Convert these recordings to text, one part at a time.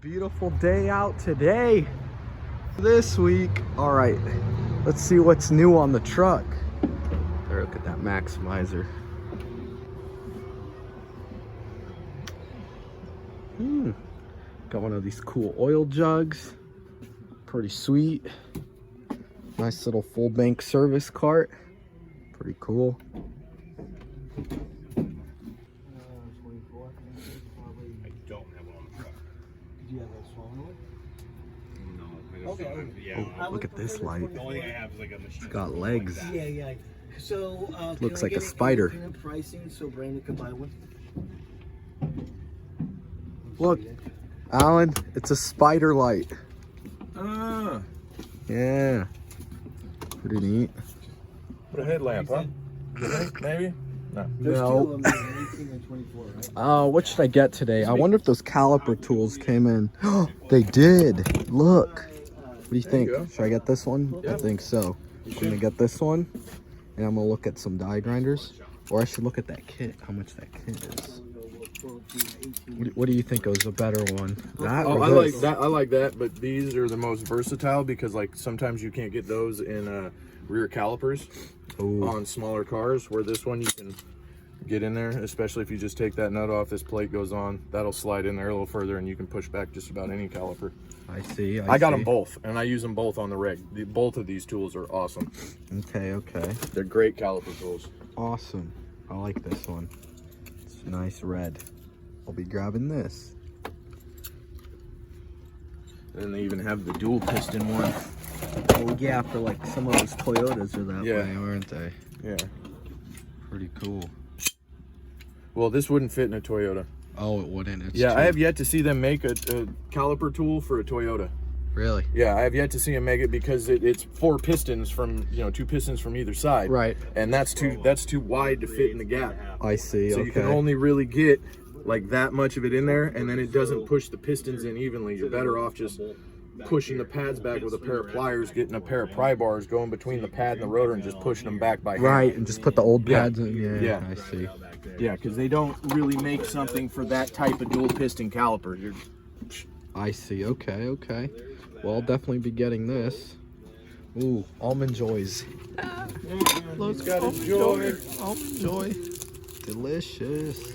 Beautiful day out today. This week. All right, let's see what's new on the truck. There, look at that maximizer. Got one of these cool oil jugs. Pretty sweet. Nice little full bank service cart. Pretty cool. Okay. Yeah. Oh, look at this light. The only thing I have is like a machine. It's got legs. Like Yeah. So Looks can I like a get spider. independent pricing so Brandon can buy one. Look, Alan, it's a spider light. Yeah. Pretty neat. Put a headlamp, huh? Maybe? No. There's No. two of them, 18 and 24, right? What should I get today? I wonder if those caliper tools came in. They did. Look. What do you think? There you go. Should I get this one? I Yep. think so. I'm gonna get this one, and I'm gonna look at some die grinders, or I should look at that kit. How much that kit is? What do you think was a better one? That Oh, or I like this? that. I like that, but these are the most versatile because, like, sometimes you can't get those in rear calipers Ooh. on smaller cars. Where this one you can get in there, especially if you just take that nut off. This plate goes on. That'll slide in there a little further, and you can push back just about any caliper. I see. I got see. them both, and I use them both on the rig. Both of these tools are awesome. Okay. They're great caliper tools. Awesome. I like this one. It's nice red. I'll be grabbing this. And they even have the dual piston one. Oh yeah, for like some of those Toyotas are that Yeah. way, aren't they? Yeah. Pretty cool. Well, this wouldn't fit in a Toyota. Oh, it wouldn't. It's Yeah, too... I have yet to see them make a caliper tool for a Toyota. Really? Yeah, I have yet to see them make it because it's 4 pistons from, 2 pistons from either side. Right. And that's too wide to fit in the gap. I see. So Okay. you can only really get like that much of it in there, and then it doesn't push the pistons in evenly. You're better off just pushing the pads back with a pair of pliers, getting a pair of pry bars, going between the pad and the rotor, and just pushing them back by hand. Right, and just put the old Yeah. pads in. Yeah, Yeah. I see. Yeah, because they don't really make something for that type of dual piston caliper. I see. Okay. Well, I'll definitely be getting this. Ooh, almond joys. Let's got enjoy. Almond joy. Delicious.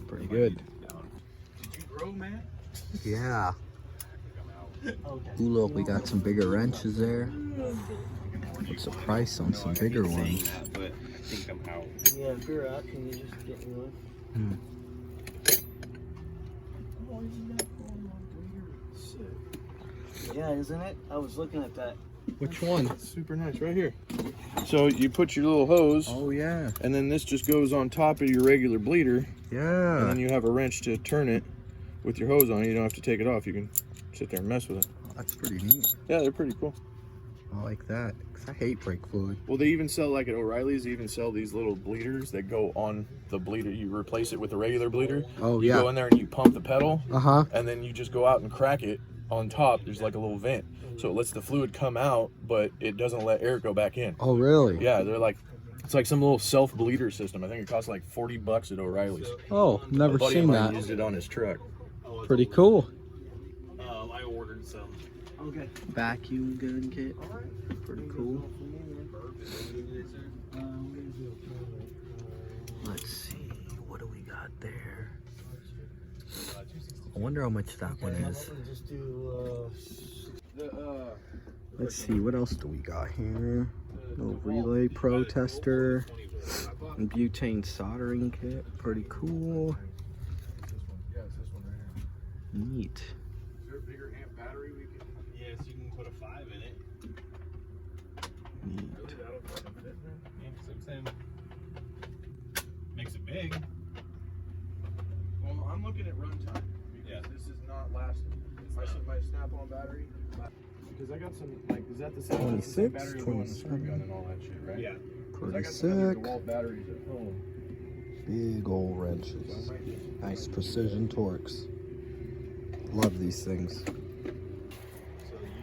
Pretty good. Did you grow, man? Yeah. Ooh, look, we got some bigger wrenches there. What's the price on some bigger ones? But I think I'm out. Yeah, if you're out, can you just get me one? Yeah, isn't it? I was looking at that. Which one? That's super nice, right here. So you put your little hose, Oh, yeah. and then this just goes on top of your regular bleeder, and Yeah. then you have a wrench to turn it with your hose on it. You don't have to take it off. You can sit there and mess with it. That's pretty neat. Yeah, they're pretty cool. I like that. 'Cause I hate brake fluid. Well, they even sell, like at O'Reilly's, they even sell these little bleeders that go on the bleeder. You replace it with a regular bleeder. Oh, You yeah. go in there and you pump the pedal, Uh-huh. and then you just go out and crack it on top. There's like a little vent. So it lets the fluid come out, but it doesn't let air go back in. Oh, really? Yeah, they're like, it's like some little self-bleeder system. I think it costs like $40 at O'Reilly's. Oh, never A buddy seen of mine that. used it on his truck. Pretty cool. I ordered some. Okay. Vacuum gun kit. Pretty cool. Let's see. What do we got there? I wonder how much that one is. Just do, Let's see. What else do we got here? Little relay protester. And butane soldering kit. Pretty cool. Neat. Is there a bigger amp battery we can? Yes, you can put a 5 in it. Neat. Yeah, so I'm saying makes it big. Well, I'm looking at runtime because Yeah. this is not lasting. My snap-on battery. Because I got some, like, is that the same 26, battery will go on the screw 27. gun and all that shit, right? Yeah. 'Cause I Pretty got some sick. DeWalt batteries at home. Big old wrenches. Nice precision torques. Love these things. So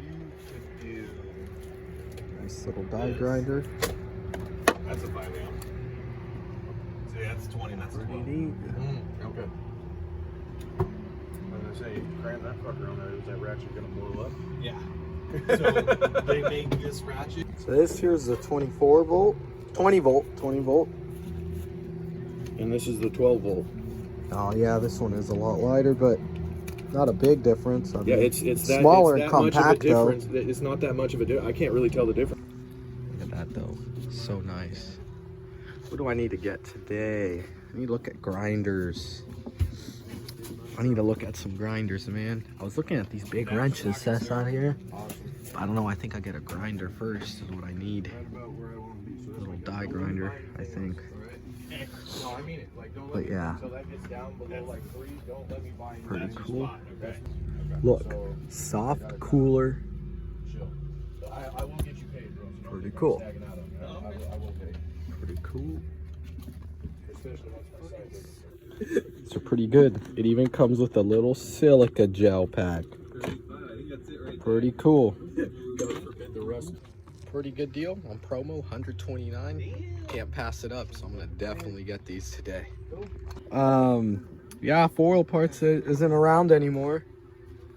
you could do. Nice little die grinder. That's a 5 amp. So yeah, that's 20. That's Pretty 12. neat. Okay. say, cram that fucker on there. Is that ratchet gonna blow up? Yeah. So they make this ratchet. So this here's the 24 volt, 20 volt. And this is the 12 volt. Oh yeah, this one is a lot lighter, but not a big difference. I Yeah, mean, it's that, smaller it's and that much of a compact though. difference. It's not that much of a difference. I can't really tell the difference. Look at that though, so nice. What do I need to get today? I need to look at grinders. I need to look at some grinders, man. I was looking at these big wrenches sets out here. I don't know, I think I get a grinder first is what I need. A little die grinder, I think. No, I mean it. Like, don't But yeah, until that gets down below like 3, don't let me buy any. pretty cool. Okay. Look, So, soft cooler. chill. I will get you paid, bro. So Pretty don't cool. stagging out on me. I will pay. Pretty cool. Especially once my side gets. It's pretty good. It even comes with a little silica gel pack. Pretty cool. Forbid the rust. Pretty good deal on promo, $129. Can't pass it up, so I'm gonna definitely get these today. Yeah, foil parts isn't around anymore.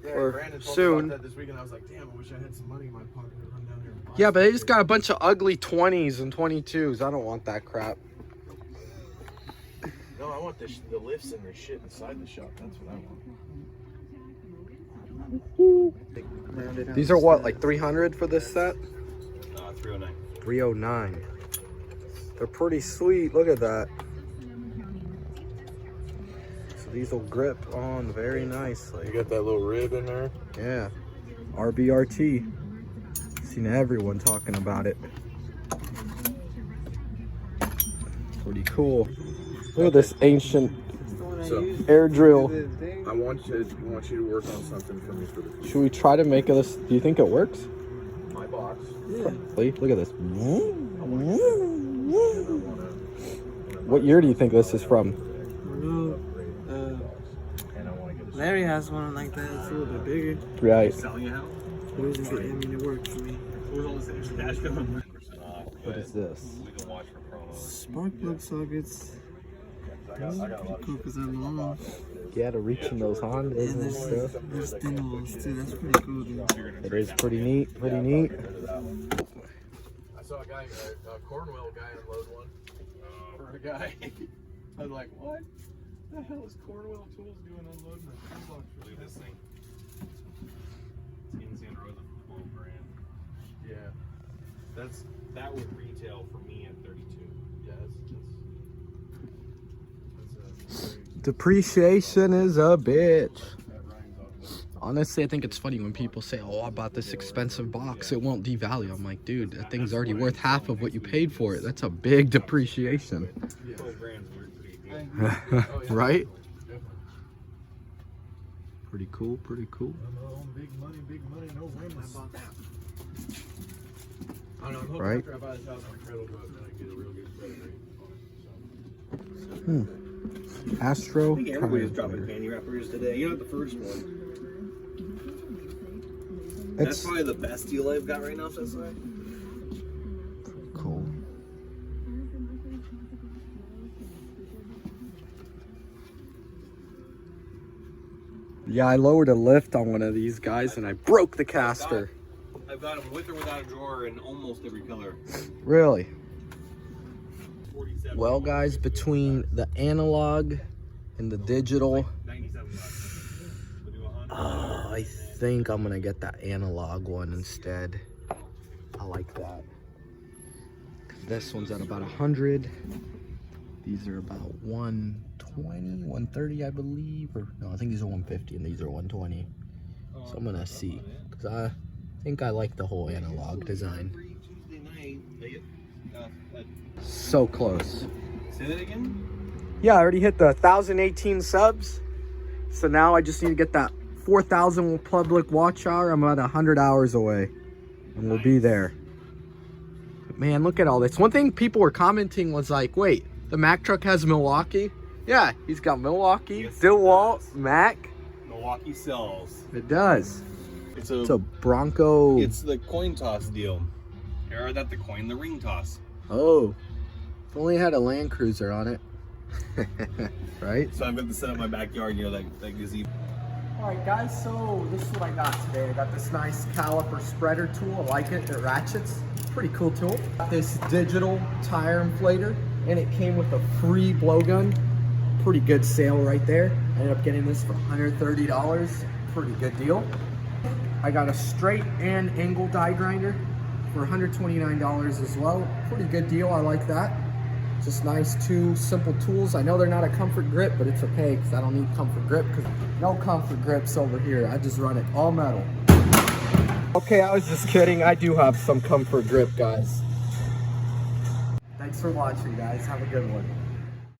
Yeah, Or Brandon told soon. me about that this week, and I was like, damn, I wish I had some money in my pocket to run down here and buy Yeah, but they some. just got a bunch of ugly 20s and 22s. I don't want that crap. No, I want the lifts and the shit inside the shop. That's what I want. These are what, like 300 for this set? 309. 309. They're pretty sweet. Look at that. So these will grip on very nicely. You got that little rib in there? Yeah. RBRT. Seen everyone talking about it. Pretty cool. Look at this ancient So, air drill. I want you to work on something for me for the future. Should we try to make this? Do you think it works? My box. Lee, look at this. What year do you think this is from? Larry has one like that. It's a little bit bigger. Right. Selling a house? It wasn't good. I mean, it worked for me. What was all this extra cash going? What is this? We can watch for promos. Spark plug sockets. Those are pretty cool because they're long. You had to reach in those Hondas And and stuff. there's thin walls too. That's pretty cool, dude. It is pretty neat. Pretty neat. I saw a guy, a Cornwell guy unload one for a guy. I was like, what the hell is Cornwell Tools doing unloading a toolbox? Look at this thing. It's in Rosa for $12,000. Yeah, That would retail for me at 32. yeah, that's Depreciation is a bitch. that rhymes on. Honestly, I think it's funny when people say, "Oh, I bought this expensive box; it won't devalue." I'm like, dude, that thing's already worth half of what you paid for it. That's a big depreciation, $12,000's worth pretty good. right? Pretty cool. Pretty cool. Big money, no rims. I don't know, I'm hoping Right. after I buy this house, my credit will go up and I get a real good credit rate on it. Astro. I think everybody's tire dropping plater. panty wrappers today. You're not the first one. That's It's probably the best deal I've got right now, so that's why. cool. Yeah, I lowered a lift on one of these guys and I broke the caster. I've got them with or without a drawer in almost every color. Really? 47. Well, guys, between the analog and the digital, $97. We'll do 100. I think I'm gonna get that analog one instead. I like that. This one's at about 100. These are about 120, 130, I believe. Or no, I think these are 150 and these are 120. So I'm gonna see, because I think I like the whole analog design. Tuesday night. So close. Say that again? Yeah, I already hit the 1,018 subs. So now I just need to get that 4,000 public watch hour. I'm about 100 hours away. And we'll be there. But man, look at all this. One thing people were commenting was like, wait, the Mack truck has Milwaukee? Yeah, he's got Milwaukee, Yes, it DeWalt, does. Mack. Milwaukee sells. It does. It's It's a Bronco. It's the coin toss deal. Or that the coin, the ring toss. Oh, if only it had a Land Cruiser on it. Right? So I've got this set up in my backyard, you know, that gazebo. Alright guys, so this is what I got today. I got this nice caliper spreader tool. I like it. It ratchets. Pretty cool tool. Got this digital tire inflator, and it came with a free blowgun. Pretty good sale right there. I ended up getting this for $130. Pretty good deal. I got a straight and angle die grinder for $129 as well. Pretty good deal. I like that. Just nice, two simple tools. I know they're not a comfort grip, but it's okay because I don't need comfort grip because no comfort grips over here. I just run it all metal. Okay, I was just kidding. I do have some comfort grip, guys. Thanks for watching, guys. Have a good one.